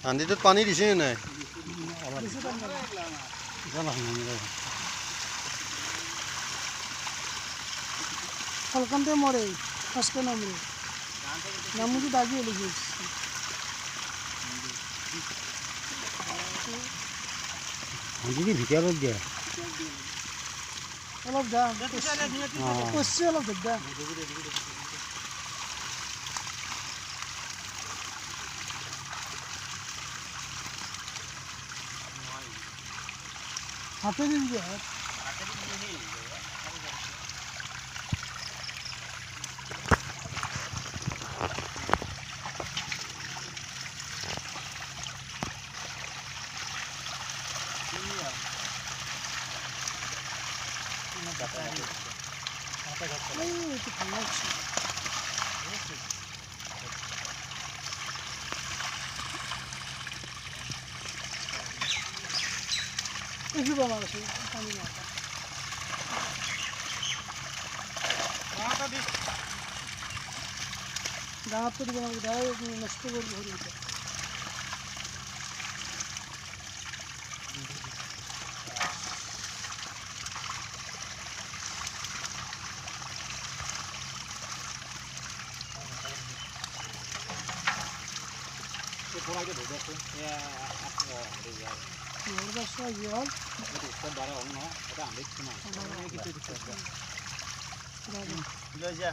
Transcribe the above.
আন্দিটোত পানী দিছে নাই? ফলকানতে মৰে আজকে নামৰে নামুজি দাগি এলিগে আন্দিটি ভিতৰত দিয়া অলপ যা কষ্ট অলপ যা হাতে দিন যে একটু বাবা আছে পানি না দাঁত তো দিবেন দাঁড়ায় নষ্ট করবো হরি লৈ যা